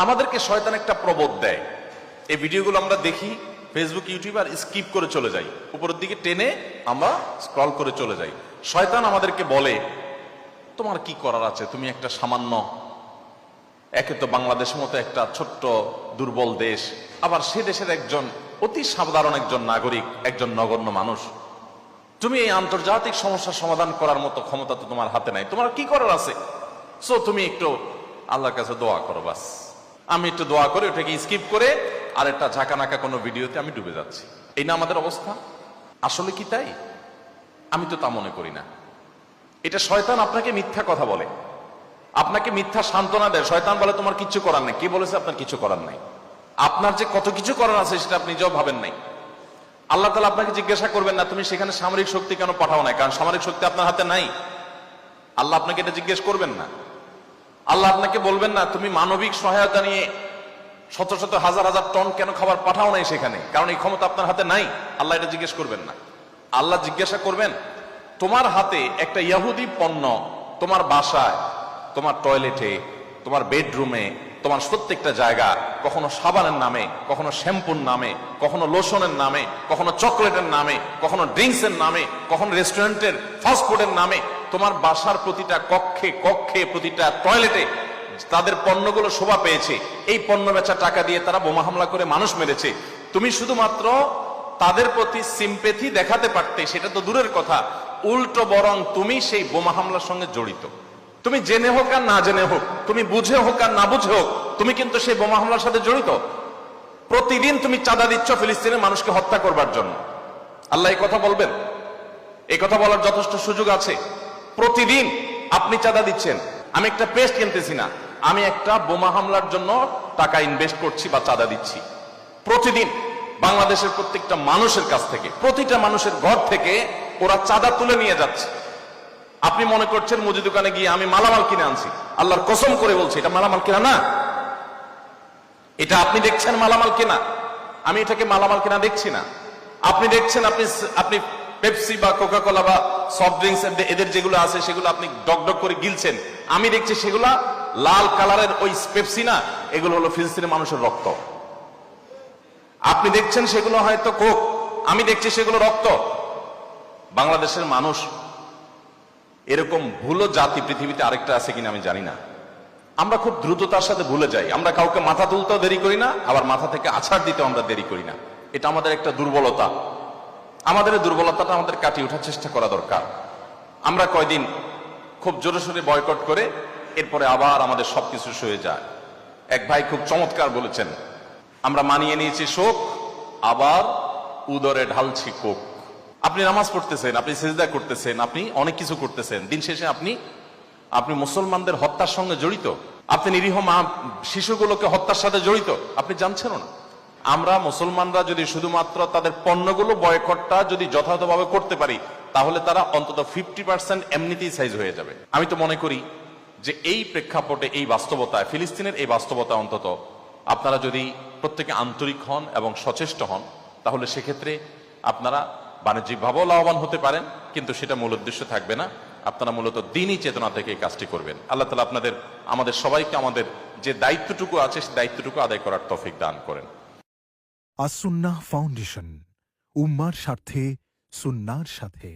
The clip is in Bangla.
আমাদেরকে শয়তান একটা প্রবোধ দেয়। এই ভিডিওগুলো আমরা দেখি ফেসবুক, ইউটিউব, আর স্কিপ করে চলে যাই, উপরের দিকে টেনে আমরা স্ক্রল করে চলে যাই। শয়তান আমাদেরকে বলে, তোমার কি করার আছে, তুমি একটা সামান্য, একে তো বাংলাদেশের মতো একটা ছোট্ট দুর্বল দেশ, আবার সে দেশের একজন অতি সাধারণ একজন নাগরিক, একজন নগণ্য মানুষ। তুমি এই আন্তর্জাতিক সমস্যার সমাধান করার মতো ক্ষমতা তো তোমার হাতে নাই, তোমার কি করার আছে? সো তুমি একটু আল্লাহর কাছে দোয়া করো, বাস। আমি একটু দোয়া করে ওটাকে স্কিপ করে আর একটা ঝাঁকানাকা কোনো ভিডিওতে আমি ডুবে যাচ্ছি। এই না আমাদের অবস্থা? আসলে কি তাই? আমি তো তা মনে করি না। এটা শয়তান আপনাকে মিথ্যা কথা বলে, আপনাকে মিথ্যা সান্ত্বনা দেয়। শয়তান বলে তোমার কিচ্ছু করার নাই। কে বলেছে আপনার কিছু করার নাই? আপনার যে কত কিছু করার আছে সেটা আপনি নিজেও ভাবেন নাই। আল্লাহ তাআলা আপনাকে জিজ্ঞাসা করবেন না তুমি সেখানে সামরিক শক্তি কেন পাঠাও নাই, কারণ সামরিক শক্তি আপনার হাতে নাই। আল্লাহ আপনাকে এটা জিজ্ঞেস করবেন না। আল্লাহ আপনাকে বলবেন না তুমি মানবিক সহায়তা নিয়ে শত শত হাজার হাজার টন কেন খাবার পাঠাও নাই সেখানে, কারণ এই ক্ষমতা আপনার হাতে নাই। আল্লাহ এটা জিজ্ঞেস করবেন না। আল্লাহ জিজ্ঞাসা করবেন তোমার হাতে একটা ইহুদি পণ্য তোমার বাসায়, তোমার টয়লেটে, তোমার বেডরুমে, তোমার প্রত্যেকটা জায়গা, কখনো সাবানের নামে, কখনো শ্যাম্পুর নামে, কখনো লোশনের নামে, কখনো চকলেটের নামে, কখনো ড্রিঙ্কসের নামে, কখনো রেস্টুরেন্টের ফাস্টফুডের নামে, তোমার বাসার প্রতিটা কক্ষে কক্ষে, প্রতিটা টয়লেটে তাদের পণ্যগুলো শোভা পেয়েছে। এই পণ্য বেচা টাকা দিয়ে তারা বোমা হামলা করে মানুষ মেরেছে। তুমি শুধুমাত্র তাদের প্রতি সিম্পেথি দেখাতে পারতে, সেটা তো দূরের কথা, উল্টো বরং তুমি সেই বোমা হামলার সঙ্গে জড়িত। তুমি জেনে হোক আর না জেনে হোক, তুমি বুঝে হোক আর না বুঝে হোক, তুমি কিন্তু সেই বোমা হামলার সাথে জড়িত। প্রতিদিন তুমি চাঁদা দিচ্ছ ফিলিস্তিনের মানুষকে হত্যা করবার জন্য। আল্লাহ এই কথা বলবেন? এই কথা বলার যথেষ্ট সুযোগ আছে। প্রতিদিন আপনি চাঁদা দিচ্ছেন। আমি একটা পেস্ট কিনতেছি না, আমি একটা বোমা হামলার জন্য টাকা ইনভেস্ট করছি বা চাঁদা দিচ্ছি। প্রতিদিন বাংলাদেশের প্রত্যেকটা মানুষের কাছ থেকে, প্রতিটা মানুষের ঘর থেকে ওরা চাঁদা তুলে নিয়ে যাচ্ছে। আপনি মনে করছেন মুদি দোকানে গিয়ে আমি মালামাল কিনে আনছি। আল্লাহর কসম করে বলছি এটা মালামাল কিনা না। এটা আপনি দেখছেন মালামাল কিনা, আমি এটাকে মালামাল কিনা দেখছি না। আপনি দেখছেন আপনি পেপসি বা কোকা কোলা বা সফট ড্রিঙ্কস এদের যেগুলো আছে সেগুলো আপনি ডক করে গিলছেন। আমি দেখছি সেগুলা লাল কালারের ওই পেপসি না, এগুলো হলো ফিলিস্তিনের মানুষের রক্ত। আপনি দেখছেন সেগুলো হয়তো কোক, আমি দেখছি সেগুলো রক্ত। বাংলাদেশের মানুষ এরকম ভুলো জাতি পৃথিবীতে আরেকটা আছে কিনা আমি জানি না। আমরা খুব দ্রুততার সাথে ভুলে যাই। আমরা কাউকে মাথা তুলতেও দেরি করি না, আবার মাথা থেকে আছাড় দিতেও আমরা দেরি করি না। এটা আমাদের একটা দুর্বলতা। আমাদের এই দুর্বলতাটা আমাদের কাটিয়ে ওঠার চেষ্টা করা দরকার। আমরা কয়দিন খুব জোরে সোরে বয়কট করে এরপরে আবার আমাদের সবকিছু সয়ে যায়। এক ভাই খুব চমৎকার বলেছেন, আমরা মানিয়ে নিয়েছি শোক, আবার উদরে ঢালছি কোক। আপনি নামাজ পড়তেছেন, আপনি সিজদা করতেছেন, আপনি অনেক কিছু করতেছেন, দিন শেষে আপনি মুসলমানদের হত্যার সঙ্গে জড়িত। আপনি নিরীহ মা শিশুগুলোকে হত্যার সাথে জড়িত, আপনি জানছেনও না। আমরা মুসলমানরা যদি শুধুমাত্র তাদের পণ্যগুলো বয়কটটা যদি যথাযথভাবে করতে পারি, তাহলে তারা অন্তত 50% এমনিতেই সাইজ হয়ে যাবে। আমি তো মনে করি যে এই প্রেক্ষাপটে, এই বাস্তবতায়, ফিলিস্তিনের এই বাস্তবতা অন্তত আপনারা যদি প্রত্যেকে আন্তরিক হন এবং সচেষ্ট হন, তাহলে সেক্ষেত্রে আপনারা বাণিজ্যিকভাবেও লাভবান হতে পারেন, কিন্তু সেটা মূল উদ্দেশ্য থাকবে না। আপনারা মূলত দ্বীনি চেতনা থেকে এই কাজটি করবেন। আল্লাহ তাআলা আমাদের সবাইকে আমাদের যে দায়িত্বটুকু আছে সেই দায়িত্বটুকু আদায় করার তৌফিক দান করেন। আস সুন্নাহ ফাউন্ডেশন, উম্মার স্বার্থে সুন্নাহর সাথে।